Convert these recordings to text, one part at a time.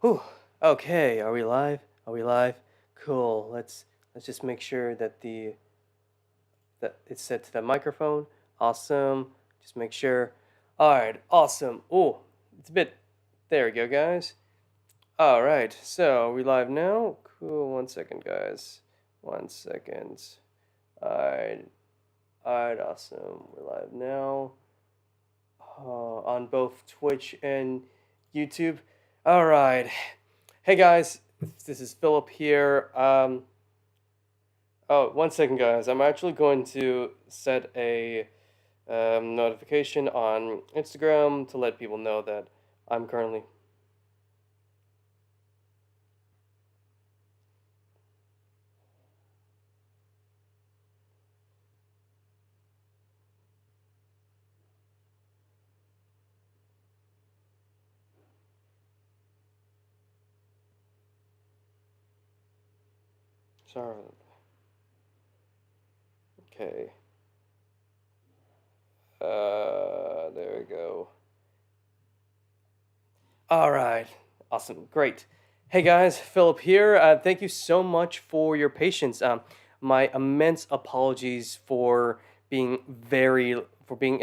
Whew. Okay, are we live? Are we live? Cool. Let's just make sure that the that it's set to the microphone. Awesome. Just make sure. All right. Awesome. Oh, it's a bit. There we go, guys. All right. So are we live now? Cool. 1 second, guys. 1 second. All right. All right. Awesome. We're live now. On both Twitch and YouTube. All right. Hey guys, this is Philip here. Oh, 1 second, guys. I'm actually going to set a notification on Instagram to let people know that I'm currently. Sorry. Okay. There we go. All right. Awesome. Great. Hey guys, Philip here. Thank you so much for your patience. My immense apologies for being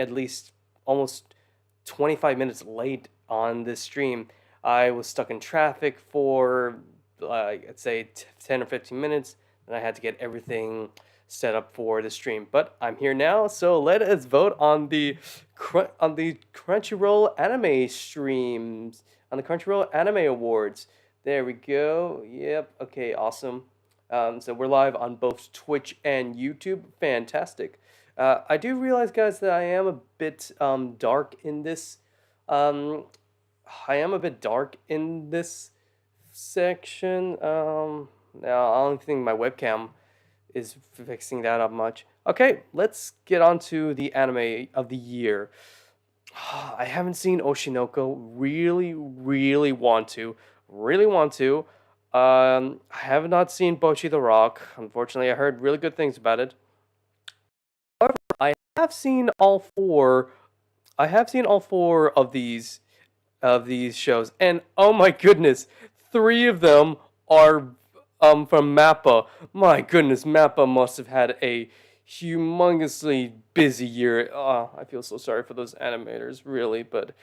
at least almost 25 minutes late on this stream. I was stuck in traffic for I'd say 10 or 15 minutes, and I had to get everything set up for the stream. But I'm here now, so let us vote on the Crunchyroll anime streams, on the Crunchyroll Anime Awards. There we go. Yep. Okay. Awesome. So we're live on both Twitch and YouTube. Fantastic. I do realize, guys, that I am a bit dark in this. Um, I am a bit dark in this section. Now I don't think my webcam is fixing that up much. Okay, let's get on to the anime of the year. I haven't seen Oshinoko. Really want to. Really want to. I have not seen Bocchi the Rock. Unfortunately, I heard really good things about it. However, I have seen all four. I have seen all four of these shows, and oh my goodness, three of them are from Mappa. My goodness, Mappa must have had a humongously busy year. I feel so sorry for those animators, really. But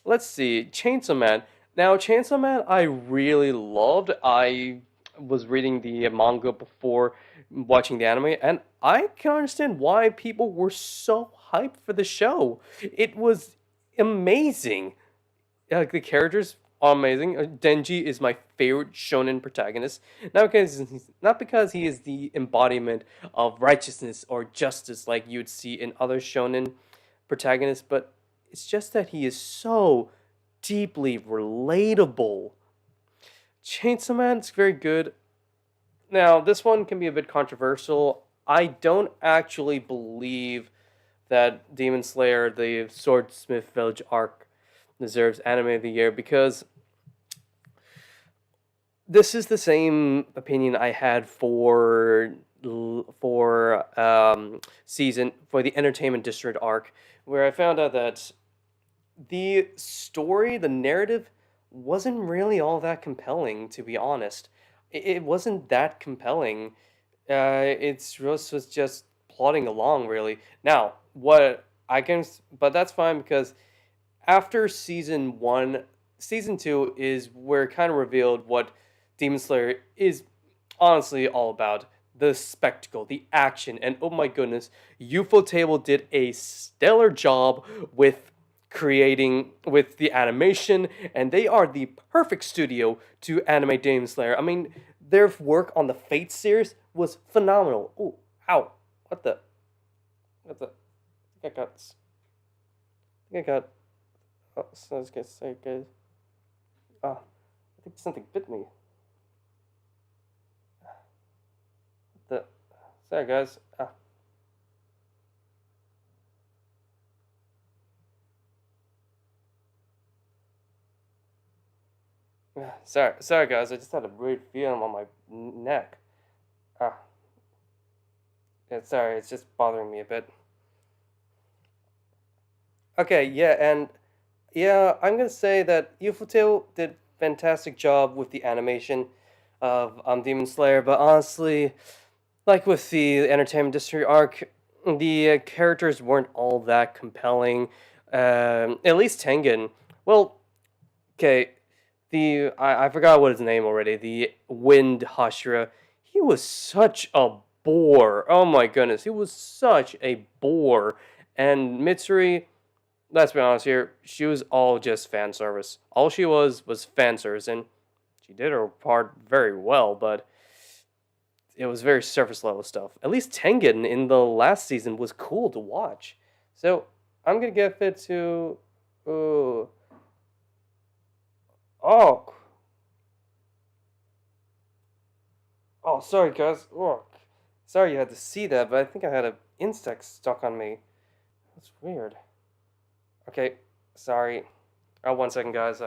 let's see, Chainsaw Man. Now, Chainsaw Man, I really loved. I was reading the manga before watching the anime, and I can understand why people were so hyped for the show. It was amazing. Like the characters are amazing. Denji is my favorite shonen protagonist. Not because he is the embodiment of righteousness or justice like you'd see in other shonen protagonists, but it's just that he is so deeply relatable. Chainsaw Man is very good. Now, this one can be a bit controversial. I don't actually believe that Demon Slayer, the Swordsmith Village arc, deserves Anime of the Year because this is the same opinion I had for the Entertainment District arc, where I found out that the story, the narrative, wasn't really all that compelling. To be honest, it wasn't that compelling. Was just plodding along really. Now, but that's fine because after season one, season two is where it kind of revealed what Demon Slayer is honestly all about. The spectacle, the action, and oh my goodness, UFO Table did a stellar job with the animation, and they are the perfect studio to animate Demon Slayer. I mean, their work on the Fate series was phenomenal. Oh, ow! What the? What the? I think I got. I think I got. Oh, so I was gonna say, guys. Ah, I think something bit me. The sorry, guys. Sorry, guys. I just had a weird feeling on my neck. Ah, yeah, sorry. It's just bothering me a bit. Okay, yeah, and yeah, I'm gonna say that Ufotable did fantastic job with the animation of Demon Slayer, but honestly, like with the entertainment industry arc, the characters weren't all that compelling. At least Tengen. Well, okay, I forgot what his name already. The Wind Hashira. He was such a bore. Oh my goodness, he was such a bore. And Mitsuri, let's be honest here, she was all just fan service. All she was fan service, and she did her part very well, but it was very surface level stuff. At least Tengen in the last season was cool to watch. So I'm gonna give it to. Uh, oh, oh, sorry guys. Oh, sorry you had to see that, but I think I had an insect stuck on me. That's weird. Okay, sorry. Oh, 1 second, guys.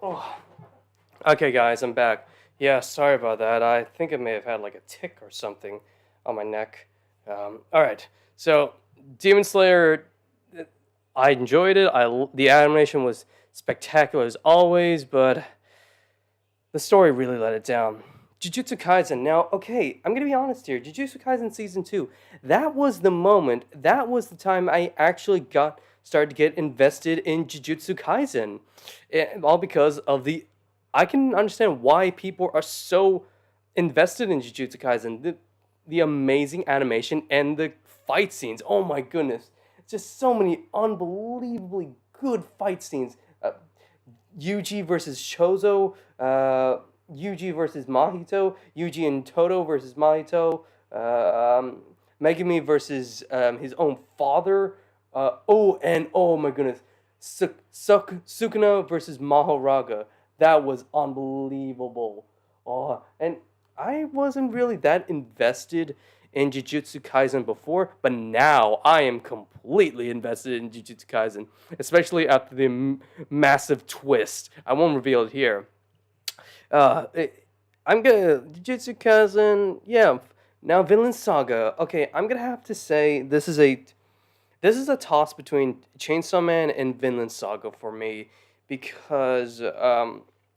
Oh, okay, guys, I'm back. Yeah, sorry about that. I think I may have had like a tick or something on my neck. All right, so Demon Slayer, I enjoyed it. The animation was spectacular as always, but the story really let it down. Jujutsu Kaisen. Now, okay, I'm gonna be honest here. Jujutsu Kaisen season 2. That was the moment. That was the time I actually got started to get invested in Jujutsu Kaisen, all because of the. I can understand why people are so invested in Jujutsu Kaisen. The amazing animation and the fight scenes. Oh my goodness, just so many unbelievably good fight scenes. Yuji versus Chozo, Yuji versus Mahito, Yuji and Toto versus Mahito, Megumi versus his own father. Oh my goodness, Sukuna versus Mahoraga. That was unbelievable. Oh, and I wasn't really that invested in Jujutsu Kaisen before, but now I am completely invested in Jujutsu Kaisen, especially after the massive twist. I won't reveal it here. Uh, it, I'm gonna Jujutsu Kaisen. Yeah. Now Vinland Saga. Okay, I'm gonna have to say this is a toss between Chainsaw Man and Vinland Saga for me because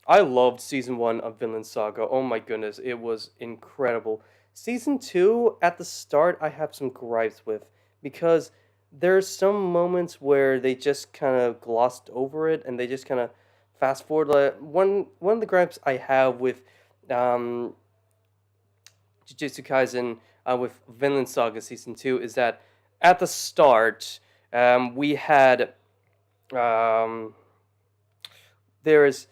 I loved season 1 of Vinland Saga. Oh my goodness, it was incredible. Season 2 at the start I have some gripes with because there's some moments where they just kind of glossed over it and they just kind of fast forward. Like, one of the gripes I have with um, Jujutsu Kaisen with Vinland Saga season 2 is that at the start we had um, there's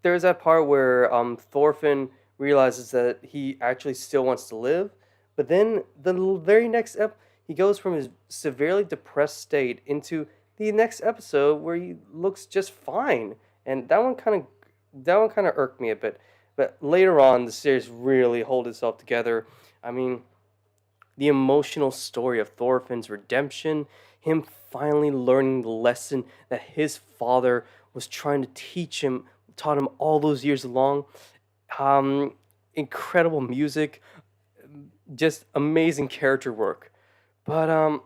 there's that part where Thorfinn realizes that he actually still wants to live, but then very next he goes from his severely depressed state into the next episode where he looks just fine, and that one kind of irked me a bit. But later on, the series really hold itself together. I mean, the emotional story of Thorfinn's redemption, him finally learning the lesson that his father was trying to teach him, taught him all those years along. Um, Incredible music, just amazing character work. But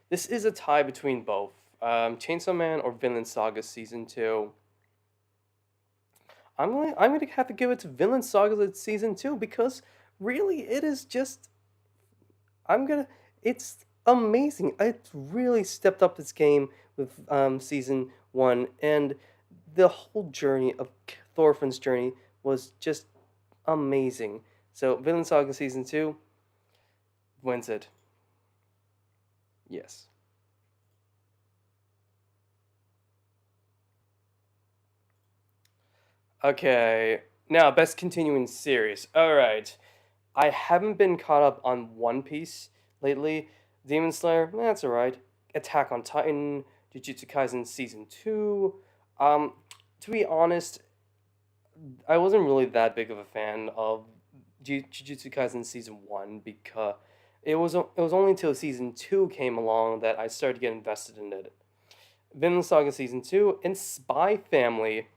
this is a tie between both. Chainsaw Man or Vinland Saga season 2. I'm gonna have to give it to Vinland Saga season 2 because really it is just I'm gonna. It's amazing. It's really stepped up its game with season 1, and the whole journey of Thorfinn's journey was just amazing. So Villain Saga season 2 wins it. Yes. Okay. Now, best continuing series. All right. I haven't been caught up on One Piece lately. Demon Slayer, that's alright. Attack on Titan, Jujutsu Kaisen season 2. Um, to be honest, I wasn't really that big of a fan of Jujutsu Kaisen season 1 because it was only until season 2 came along that I started to get invested in it. Vinland Saga season 2 and Spy Family.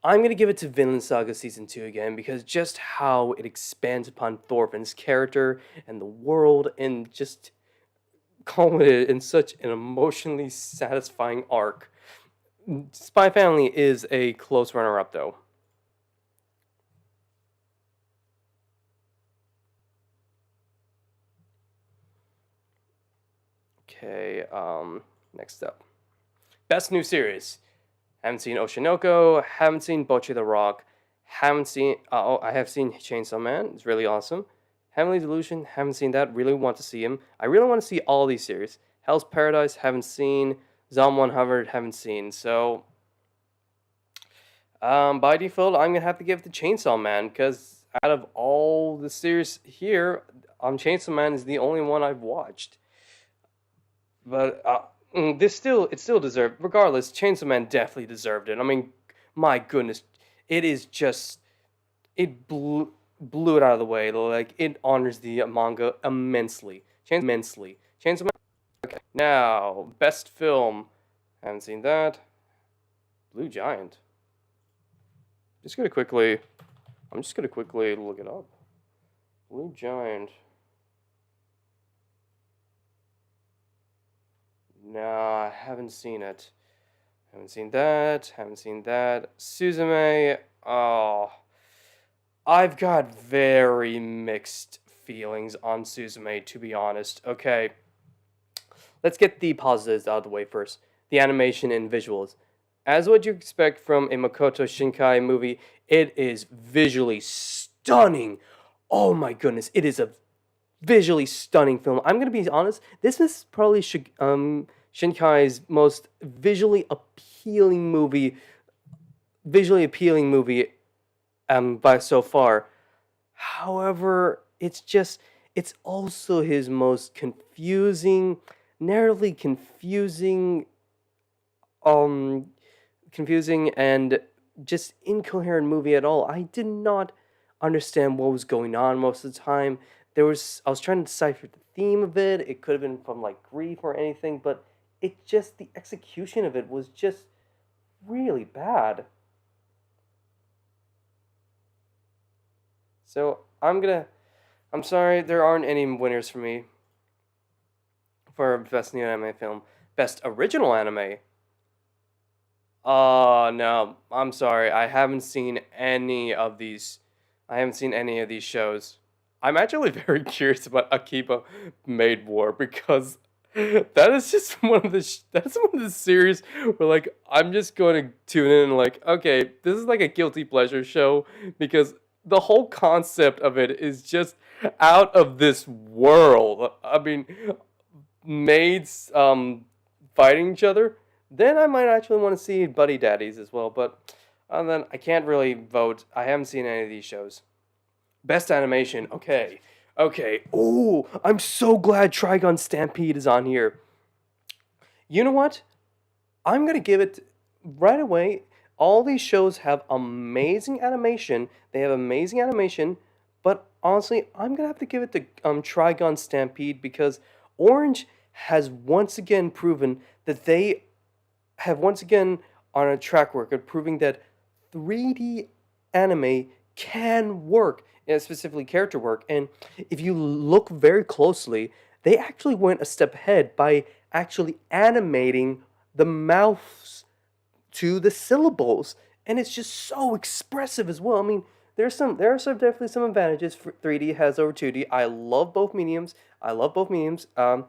I'm gonna give it to Vinland Saga season 2 again because just how it expands upon Thorfinn's character and the world and just culminated in such an emotionally satisfying arc. Spy Family is a close runner-up though. Okay, next up. Best new series. Haven't seen Oshinoko, haven't seen Bocce the Rock, haven't seen oh I have seen Chainsaw Man, it's really awesome. Heavenly Delusion, haven't seen that, really want to see him. I really want to see all these series. Hell's Paradise, haven't seen. Zom 100, haven't seen. So by default, I'm gonna have to give it to Chainsaw Man because out of all the series here, Chainsaw Man is the only one I've watched. But it still deserved. Regardless, Chainsaw Man definitely deserved it. I mean, my goodness, it is just it blew it out of the way. Like it honors the manga immensely. Chainsaw Man. Okay, now best film. Haven't seen that. Blue Giant. Just gonna quickly. I'm just gonna quickly look it up. Blue Giant. No, I haven't seen it. Haven't seen that. Haven't seen that. Suzume. Oh, I've got very mixed feelings on Suzume, to be honest. Okay, let's get the positives out of the way first. The animation and visuals. As what you expect from a Makoto Shinkai movie, it is visually stunning. Oh my goodness, it is a visually stunning film. I'm gonna be honest. This is probably Shinkai's most visually appealing movie by so far. However, it's also his most narratively um confusing and just incoherent movie at all. I did not understand what was going on most of the time. I was trying to decipher the theme of it. It could have been from like grief or anything, but the execution of it was just really bad. So I'm sorry there aren't any winners for me for best new anime film. Best original anime. No, I'm sorry. I haven't seen any of these. I haven't seen any of these shows. I'm actually very curious about Akiba Maid War because that is just that's one of the series where like I'm just going to tune in and like okay, this is like a guilty pleasure show because the whole concept of it is just out of this world. I mean, maids fighting each other, then I might actually want to see Buddy Daddies as well. But other than I can't really vote. I haven't seen any of these shows. Best animation. Okay. Okay. Oh, I'm so glad Trigon Stampede is on here. You know what? I'm gonna give it right away. All these shows have amazing animation. They have amazing animation, but honestly, I'm gonna have to give it to Trigon Stampede because Orange has once again proven that they have once again on a track record proving that 3D anime can work, and specifically character work. And if you look very closely, they actually went a step ahead by actually animating the mouths to the syllables, and it's just so expressive as well. I mean, there are some definitely some advantages for 3D has over 2D. I love both mediums. I love both mediums. I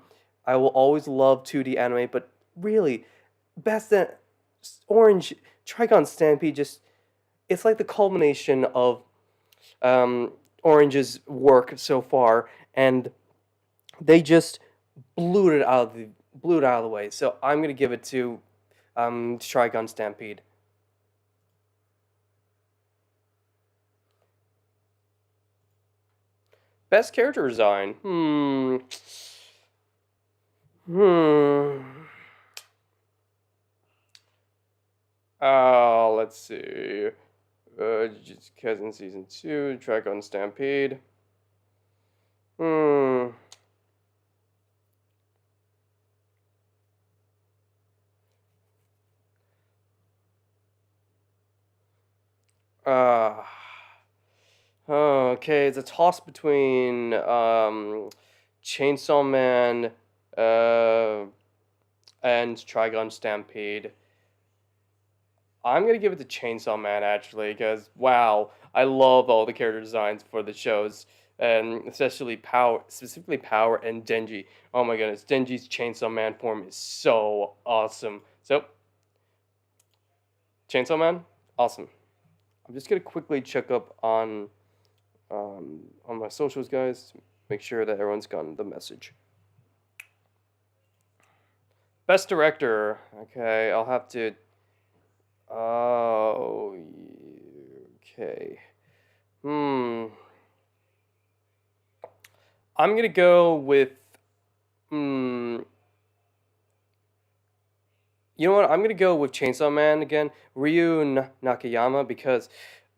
will always love 2D anime, but really, best that Orange Trigon Stampede just it's like the culmination of Orange's work so far, and they just blew it out of the way. So I'm gonna give it to Trigun Stampede. Best character design. Hmm. Let's see. Jujutsu Kaisen Season 2, Trigun Stampede. Hmm. Uh, okay, it's a toss between Chainsaw Man and Trigun Stampede. I'm gonna give it to Chainsaw Man actually, because wow, I love all the character designs for the shows, and especially Power, specifically Power and Denji. Oh my goodness, Denji's Chainsaw Man form is so awesome. So, Chainsaw Man, awesome. I'm just gonna quickly check up on my socials, guys, to make sure that everyone's gotten the message. Best director. Okay, I'll have to. Oh, okay. Hmm. I'm gonna go with. Hmm. You know what? I'm gonna go with Chainsaw Man again, Nakayama, because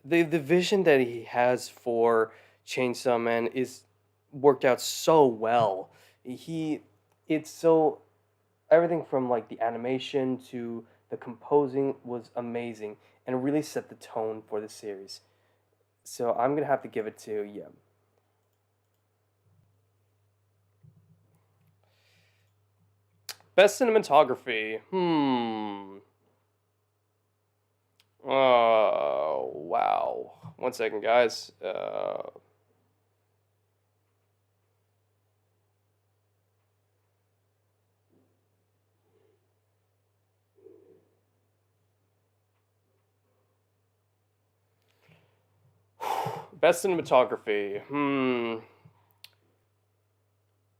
the vision that he has for Chainsaw Man is worked out so well. He, it's so everything from like the animation to the composing was amazing and really set the tone for the series. So I'm gonna have to give it to yeah. Best cinematography. Oh wow. One second, guys. Best cinematography.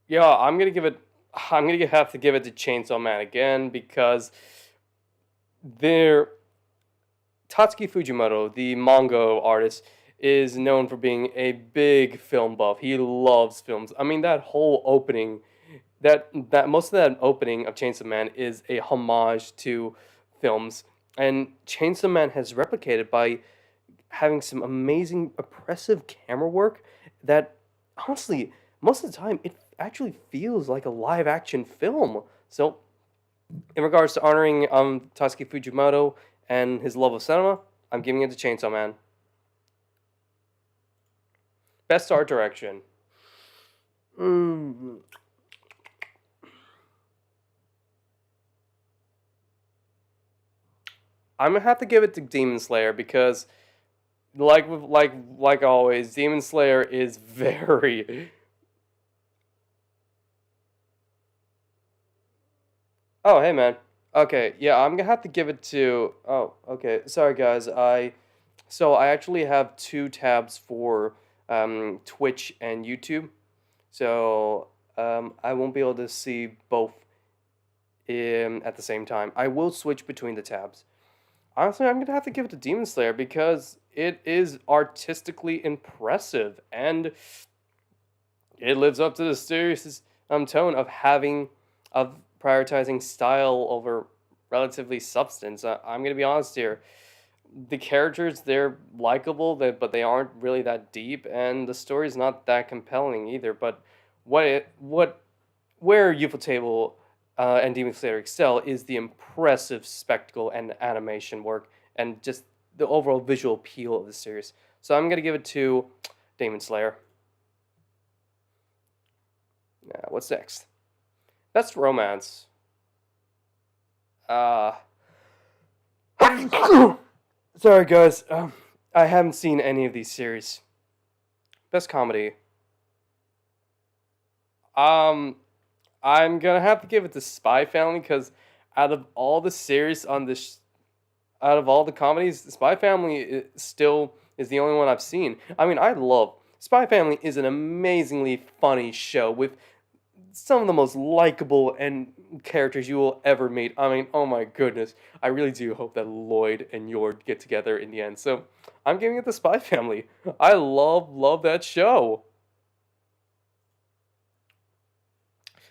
Yeah, I'm gonna give it. I'm gonna have to give it to Chainsaw Man again because there Tatsuki Fujimoto, the manga artist, is known for being a big film buff. He loves films. I mean, that whole opening, that most of that opening of Chainsaw Man is a homage to films, and Chainsaw Man has replicated by having some amazing, oppressive camera work that, honestly, most of the time it actually feels like a live action film. So in regards to honoring Tatsuki Fujimoto and his love of cinema, I'm giving it to Chainsaw Man. Best art direction. Mm, I'm gonna have to give it to Demon Slayer because, like always, Demon Slayer is very. Oh, hey man. Okay, yeah, I'm gonna have to give it to. Oh, okay. Sorry, guys. I actually have two tabs for Twitch and YouTube, so I won't be able to see both at the same time. I will switch between the tabs. Honestly, I'm gonna have to give it to Demon Slayer because it is artistically impressive and it lives up to the serious tone of prioritizing style over relatively substance. I'm gonna be honest here. The characters they're likable, but they aren't really that deep, and the story's not that compelling either. But what where Ufotable and Demon Slayer excel is the impressive spectacle and animation work, and just the overall visual appeal of the series. So I'm gonna give it to Demon Slayer. Now, what's next? Best romance. Uh Sorry guys. I haven't seen any of these series. Best comedy. Um I'm gonna have to give it to Spy Family because out of all the series on this out of all the comedies, Spy Family still is the only one I've seen. I mean, I love Spy Family is an amazingly funny show with some of the most likable and characters you will ever meet. I mean, oh my goodness. I really do hope that Lloyd and Yord get together in the end. So, I'm giving it the Spy Family. I love that show.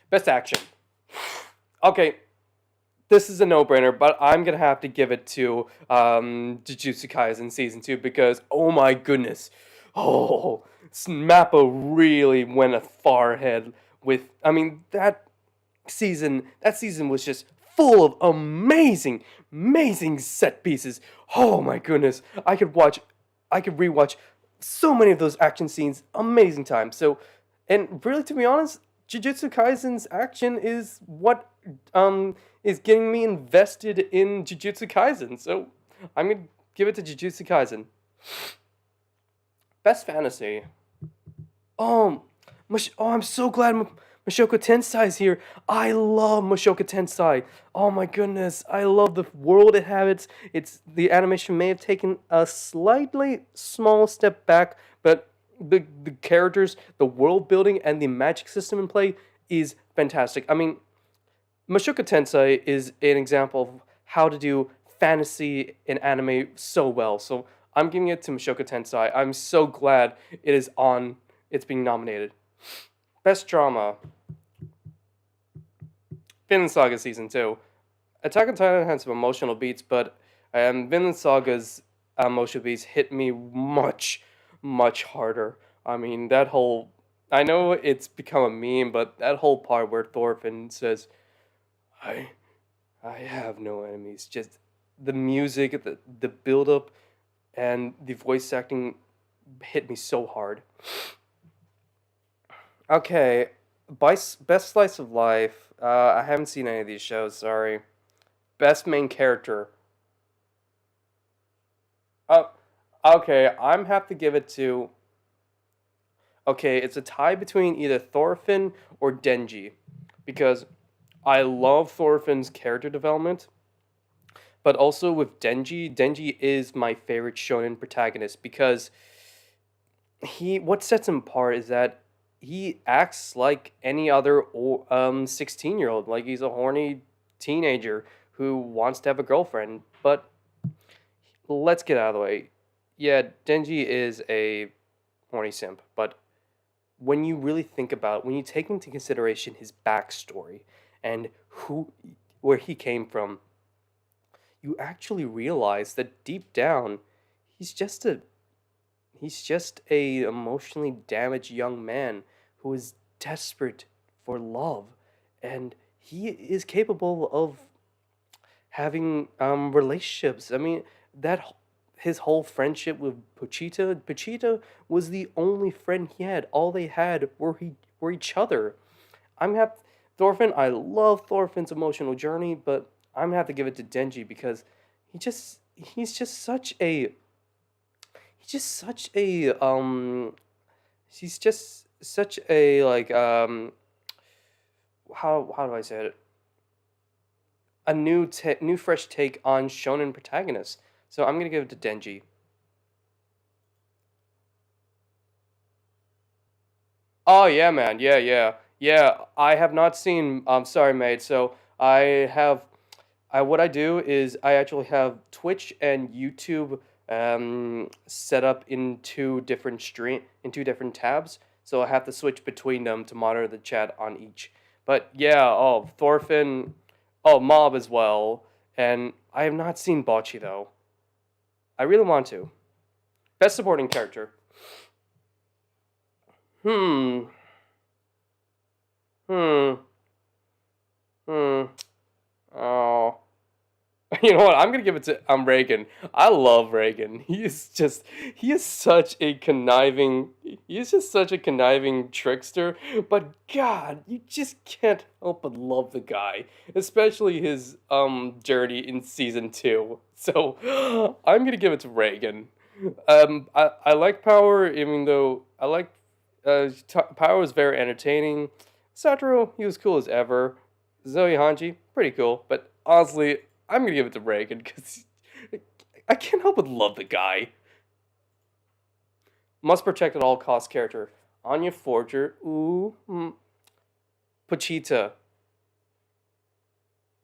Best action. Okay, this is a no-brainer, but I'm gonna have to give it to Jujutsu Kaisen season 2 because oh my goodness, oh Mappa really went a far ahead with. I mean that season was just full of amazing set pieces. Oh my goodness, I could rewatch so many of those action scenes, amazing times. So, and really to be honest, Jujutsu Kaisen's action is what is getting me invested in Jujutsu Kaisen. So I'm gonna give it to Jujutsu Kaisen. Best fantasy. Oh, I'm so glad Mashoka Tensei is here. I love Mashoka Tensei. Oh my goodness, I love the world it has. It's the animation may have taken a slightly small step back, but the characters, the world building, and the magic system in play is fantastic. I mean, Mashoka Tensei is an example of how to do fantasy in anime so well. So I'm giving it to Mashoka Tensei. I'm so glad it is on. It's being nominated. Best drama. Vinland Saga season 2. Attack on Titan had some emotional beats, but Vinland Saga's emotional beats hit me much harder. I mean that whole. I know it's become a meme, but that whole part where Thorfinn says, "I I have no enemies." Just the music, the build up, and the voice acting hit me so hard. Okay, best slice of life. I haven't seen any of these shows. Sorry. Best main character. Uh, okay, I'm have to give it to. Okay, it's a tie between either Thorfinn or Denji, because I love Thorfinn's character development, but also with Denji, Denji is my favorite shonen protagonist because what sets him apart is that he acts like any other 16-year-old, like he's a horny teenager who wants to have a girlfriend. But let's get out of the way. Yeah, Denji is a horny simp, but when you really think about, when you take into consideration his backstory and where he came from, you actually realize that deep down, he's just a emotionally damaged young man who is desperate for love, and he is capable of having relationships. I mean that his whole friendship with Pochita. Pochita was the only friend he had. All they had were each other. I'm have Thorfinn. I love Thorfinn's emotional journey, but I'm gonna have to give it to Denji because he's just such a he's just such a he's just such a like how do I say it? A new fresh take on shonen protagonists. So I'm gonna give it to Denji. Oh yeah, man. Yeah. I have not seen. Sorry, mate. So I have. What I do is I actually have Twitch and YouTube set up in two different tabs. So I have to switch between them to monitor the chat on each. But yeah, oh Thorfinn, oh Mob as well, and I have not seen Bocce though. I really want to. Best supporting character. Hmm. Hmm. Hmm. Oh. You know what? I'm gonna give it to Reagan. I love Reagan. He is such a conniving he is just such a conniving trickster. But God, you just can't help but love the guy, especially his journey in season 2. So I'm gonna give it to Reagan. I like Power, even though I like Power was very entertaining. Satoru, he was cool as ever. Zoe Hanji, pretty cool, but honestly, I'm gonna give it to Reagan because I can't help but love the guy. Must protect at all costs character. Anya Forger. Ooh. Pochita.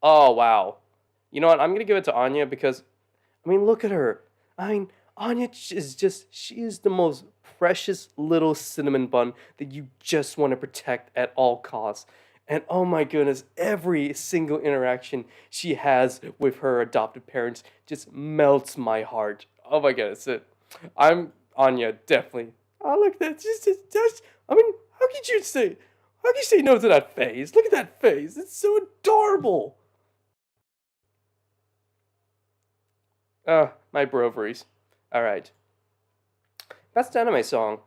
Oh, wow. You know what? I'm going to give it to Anya because, I mean, look at her. I mean, Anya is just, she is the most precious little cinnamon bun that you just want to protect at all costs. And oh my goodness, every single interaction she has with her adopted parents just melts my heart. Oh my goodness. I'm Anya, definitely. Oh, look at that. Just, I mean, how could you say no to that face? Look at that face. It's so adorable. My broveries. All right. Best anime song.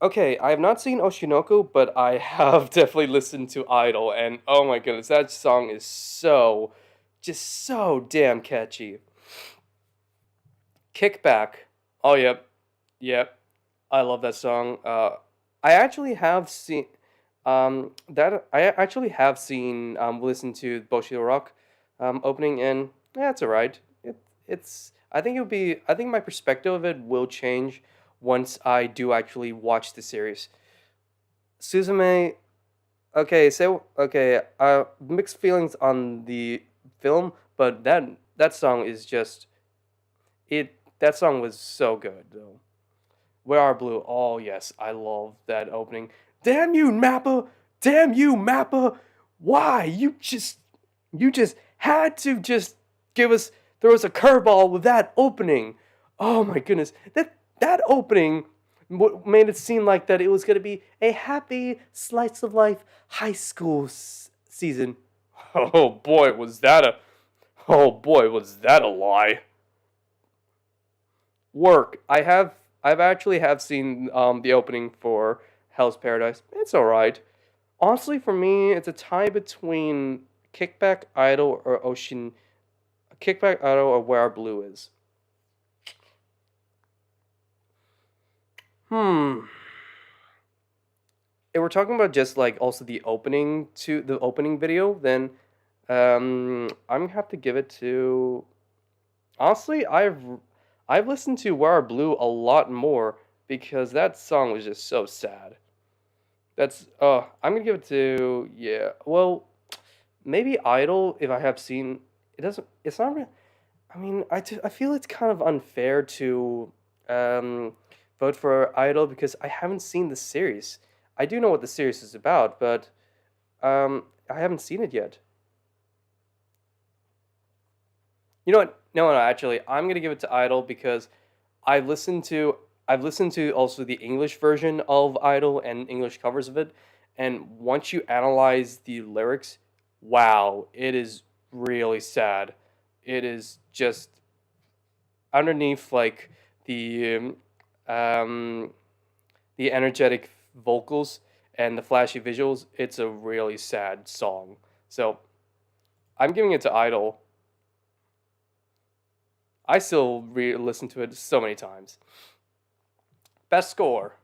Okay, I have not seen Oshinoko, but I have definitely listened to Idol, and oh my goodness, that song is just so damn catchy. Kickback. Oh, yep. I love that song. I actually have seen, listened to Boshi Rock, opening, and yeah, it's alright. I think I think my perspective of it will change once I do actually watch the series. Suzume, mixed feelings on the film, but that song is just it. That song was so good though. Where Are Blue? Oh yes, I love that opening. Damn you, Mappa! Damn you, Mappa! Why you just had to just give us throw us a curveball with that opening? Oh my goodness, that opening made it seem like that it was gonna be a happy slice of life high school season. Oh boy, was that a was that a lie? Work. I've actually have seen the opening for Hell's Paradise. It's all right. Honestly, for me, it's a tie between Kickback Idol or Ocean. Kickback Idol or Where Our Blue is. Hmm. If we're talking about just like also the opening video, then I'm gonna have to give it to. Honestly, I've listened to Where Our Blue a lot more because that song was just so sad. I'm gonna give it to, yeah. Well, maybe Idol if I have seen it doesn't it's not really, I mean, I feel it's kind of unfair to um vote for Idol because I haven't seen the series. I do know what the series is about, but I haven't seen it yet. You know what? No, actually, I'm gonna give it to Idol because I've listened to I've listened to also the English version of Idol and English covers of it, and once you analyze the lyrics, wow, it is really sad. It is just underneath like the um, the energetic vocals and the flashy visuals. It's a really sad song. So I'm giving it to Idol. I still listen to it so many times. Best score.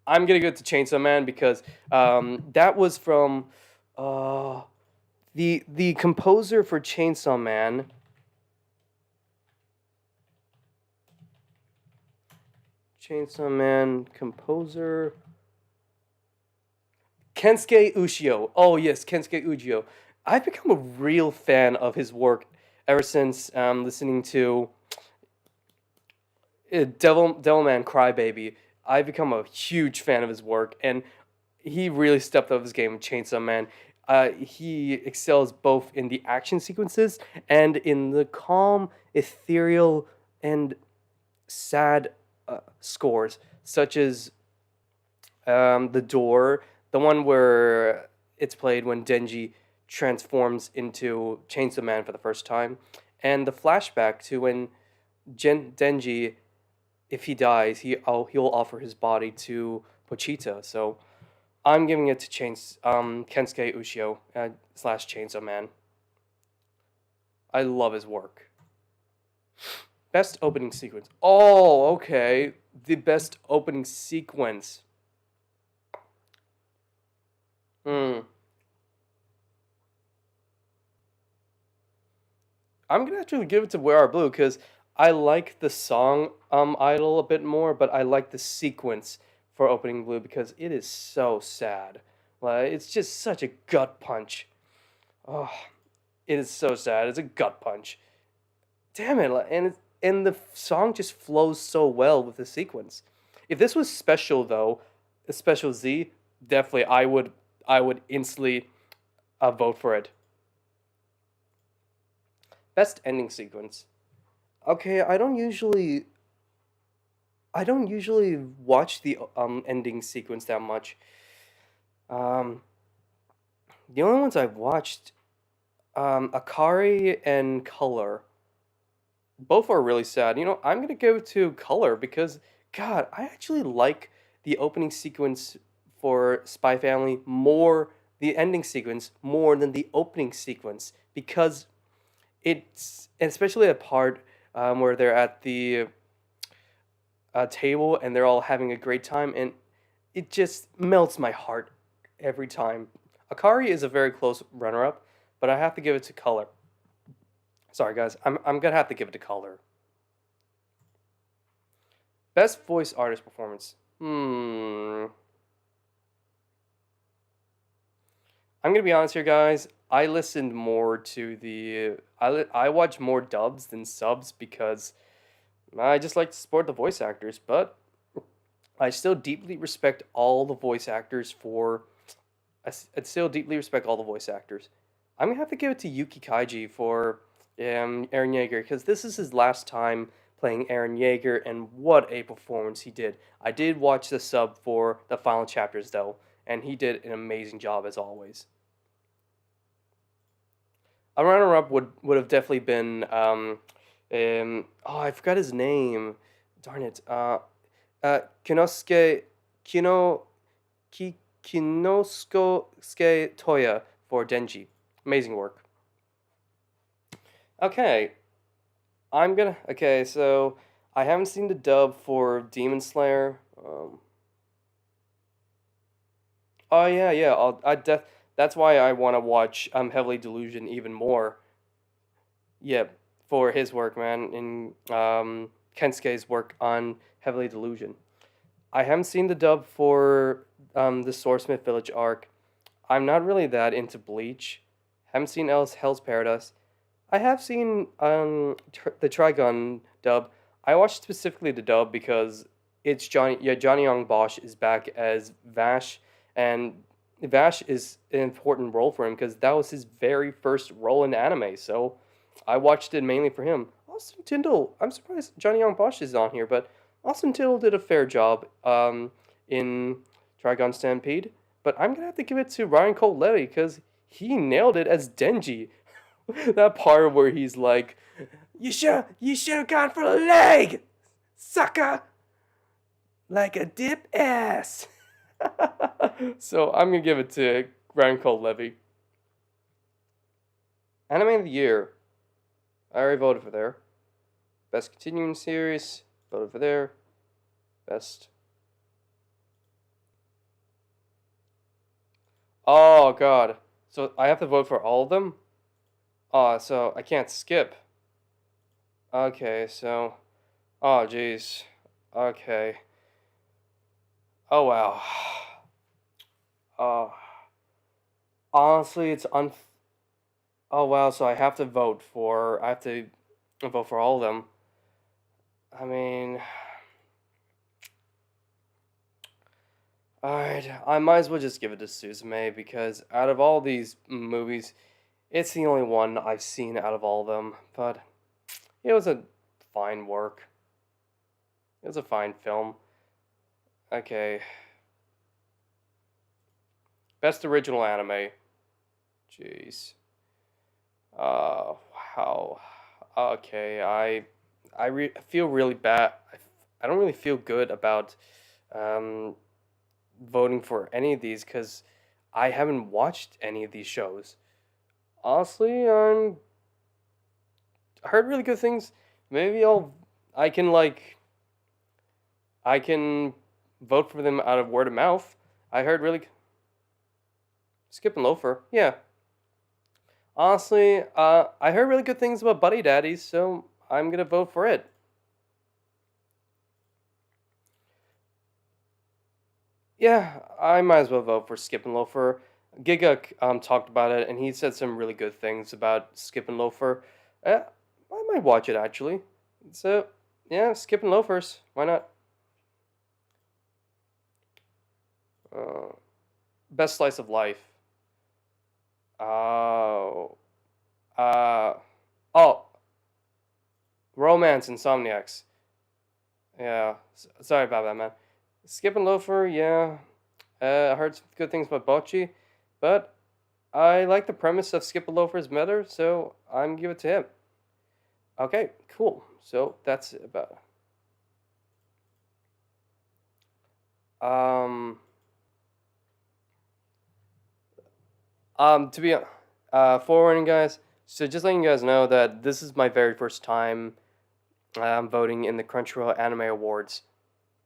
I'm gonna go to Chainsaw Man because that was from uh, the composer for Chainsaw Man. Chainsaw Man composer Kensuke Ushio. Oh yes, Kensuke Ushio. I've become a real fan of his work ever since listening to Devilman Crybaby. I've become a huge fan of his work, and he really stepped up his game with Chainsaw Man. He excels both in the action sequences and in the calm, ethereal, and sad scores, such as The Door, the one where it's played when Denji transforms into Chainsaw Man for the first time, and the flashback to when Denji, if he dies, he'll offer his body to Pochita. So I'm giving it to Kensuke Ushio slash Chainsaw Man. I love his work. Best opening sequence. Oh, okay. The best opening sequence. Hmm. I'm gonna actually give it to Where Are Blue because I like the song Idol a bit more, but I like the sequence for Opening Blue because it is so sad. Like it's just such a gut punch. Oh, it is so sad. It's a gut punch. Damn it! And the song just flows so well with the sequence. If this was special though, a special Z, definitely I would instantly vote for it. Best ending sequence. Okay, I don't usually watch the ending sequence that much. Um, the only ones I've watched, Akari and Color, both are really sad. I'm gonna go to Color because God, I actually like the opening sequence for Spy Family more, the ending sequence more than the opening sequence because it's especially a part where they're at the table and they're all having a great time, and it just melts my heart every time. Akari is a very close runner-up, but I have to give it to Color. Sorry, guys, I'm gonna have to give it to Color. Best voice artist performance. I'm gonna be honest here, guys. I listened more to I watch more dubs than subs because I just like to support the voice actors, but I still deeply respect all the voice actors for. I still deeply respect all the voice actors. I'm gonna have to give it to Yuki Kaiji for Aaron Yeager because this is his last time playing Aaron Yeager, and what a performance he did. I did watch the sub for the final chapters though, and he did an amazing job as always. A runner-up would have definitely been oh, I forgot his name. Darn it. Kinosuke Kino Kinosuke Toya for Denji. Amazing work. Okay, okay, so I haven't seen the dub for Demon Slayer. Oh yeah, yeah. That's why I want to watch Heavily Delusion even more. Yeah, for his work, man, in Kensuke's work on Heavily Delusion. I haven't seen the dub for the Swordsmith Village arc. I'm not really that into Bleach. Haven't seen Hell's Paradise. I have seen the Trigun dub. I watched specifically the dub because it's Johnny. Yeah, Johnny Young Bosch is back as Vash, and Vash is an important role for him because that was his very first role in anime. So I watched it mainly for him. Austin Tyndall. I'm surprised Johnny Young Bosch is on here, but Austin Tyndall did a fair job in Trigun Stampede. But I'm gonna have to give it to Ryan Cole Levy because he nailed it as Denji. That part where he's like, you should have gone for the leg, sucker, like a dip ass." So I'm gonna give it to Ryan Cole Levy. Anime of the year. I already voted for there. Best continuing series. Voted for there. Best. Oh God. So I have to vote for all of them. So I can't skip. Okay, so. Oh, jeez. Okay. Oh, wow. Uh, honestly, it's un. Oh, wow, so I have to vote for. I have to vote for all of them. I mean. Alright, I might as well just give it to Suzume because out of all these movies, it's the only one I've seen out of all of them. But it was a fine work. It was a fine film. Okay. Best original anime. Jeez. Wow. Okay, I feel really bad. I don't really feel good about um voting for any of these because I haven't watched any of these shows. Honestly, I heard really good things. Maybe I can I can vote for them out of word of mouth. I heard really Skip and Loafer. Yeah, Honestly, I heard really good things about Buddy Daddies, so I'm gonna vote for it. Yeah, I might as well vote for Skip and Loafer. Giga talked about it, and he said some really good things about Skip and Loafer. I might watch it actually. So yeah, Skip and Loafers. Why not? Uh, Best slice of life. Oh, uh, oh, Romance Insomniacs. Yeah, sorry about that, man. Skip and Loafer. Yeah, I heard some good things about Bocce, but I like the premise of Skip and Loafer's better, so I'm give it to him. Okay, cool. So that's about. Um, to be forewarning, guys. So just letting you guys know that this is my very first time voting in the Crunchyroll Anime Awards.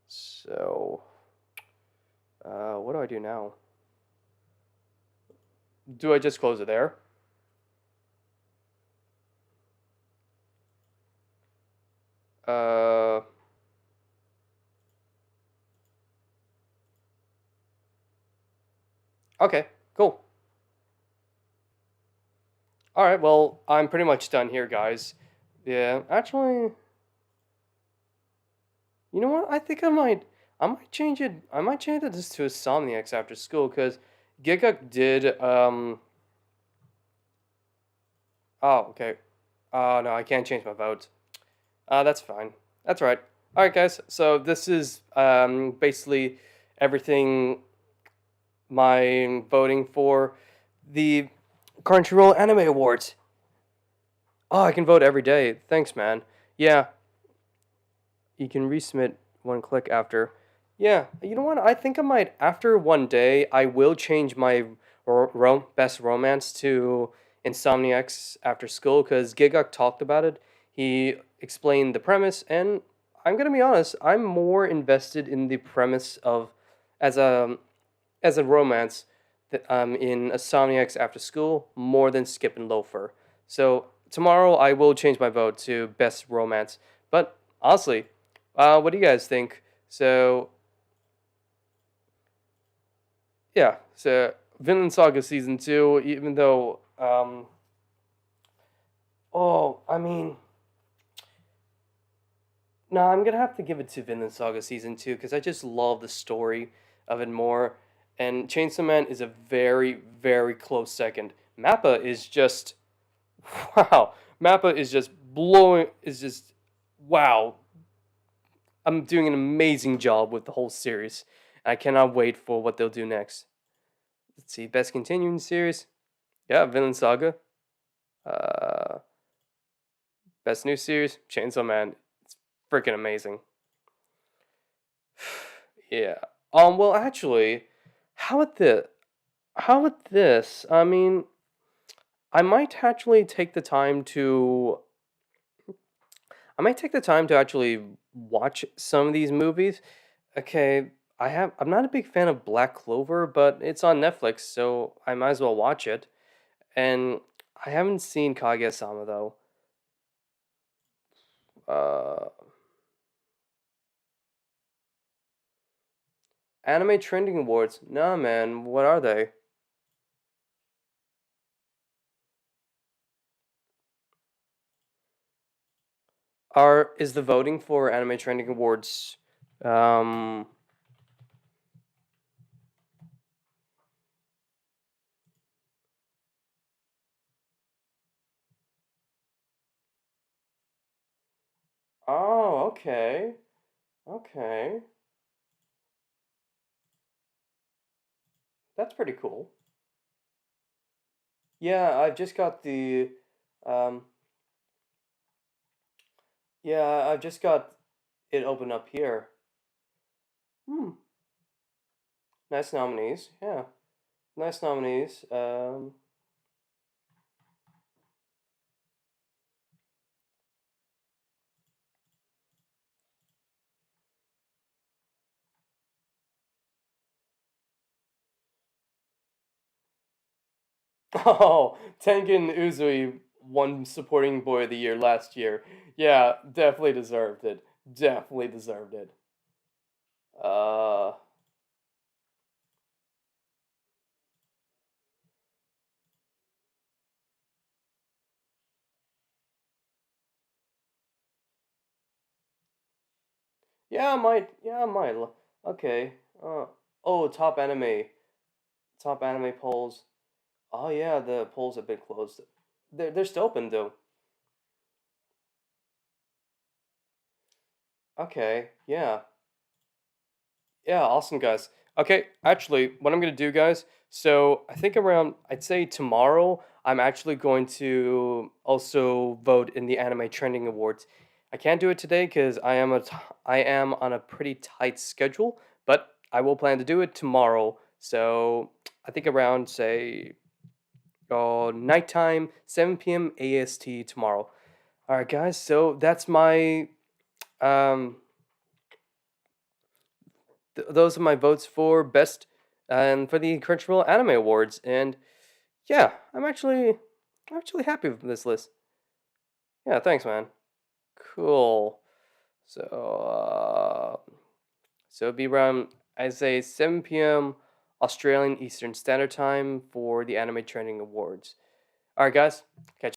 So, what do I do now? Do I just close it there? Uh, okay, cool. All right, well, I'm pretty much done here, guys. Yeah, actually, you know what? I might change it. I might change it just to Insomniacs after school because Giguk did. Oh, okay. No, I can't change my vote. That's fine. That's right. All right, guys. So this is basically everything my voting for the Crunchyroll Anime Awards. Oh, I can vote every day. Thanks, man. Yeah, you can resubmit one click after. Yeah, you know what? I think I might after one day. I will change my best romance to Insomniacs After School because Gigok talked about it. He explained the premise, and I'm gonna be honest. I'm more invested in the premise of as a as a romance in Insomniacs After School more than Skip and Loafer. So tomorrow I will change my vote to best romance. But honestly, what do you guys think? So yeah, so Vinland Saga season two. Even though, oh, I mean, no, I'm gonna have to give it to Vinland Saga season two because I just love the story of it more. And Chainsaw Man is a very, very close second. Mappa is just wow. Mappa is just blowing. Is just wow. I'm doing an amazing job with the whole series. I cannot wait for what they'll do next. Let's see, best continuing series. Yeah, Vinland Saga. Uh, Best new series, Chainsaw Man. It's freaking amazing. Yeah. Well, actually, how about this? How about this? I mean, I might actually take the time to. I might take the time to actually watch some of these movies. Okay, I'm not a big fan of Black Clover, but it's on Netflix, so I might as well watch it. And I haven't seen Kaguya-sama though. Uh, Anime Trending Awards. Nah, man, what are they? Are is the voting for Anime Trending Awards? Um. Oh, okay, okay, that's pretty cool. Yeah, I've just got the. Um. Yeah, I've just got it open up here. Hmm. Nice nominees. Yeah, nice nominees. Oh, Tengen Uzui won supporting boy of the year last year. Yeah, definitely deserved it. Definitely deserved it. Uh, yeah, I might. Yeah, I might. Okay. Oh, top anime polls. Oh yeah, the polls have been closed. They're still open though. Okay. Yeah. Yeah, awesome, guys. Okay, actually, what I'm gonna do, guys. So I think around, I'd say tomorrow, I'm actually going to also vote in the Anime Trending Awards. I can't do it today because I am on a pretty tight schedule, but I will plan to do it tomorrow. So I think around say nighttime, 7 p.m. AST tomorrow. All right, guys. So that's my um those are my votes for best and for the Crunchyroll Anime Awards. And yeah, I'm actually happy with this list. Yeah, thanks, man. Cool. So so it'd be around, I say, 7 p.m. Australian Eastern Standard Time for the Anime Trending Awards. All right, guys. Catch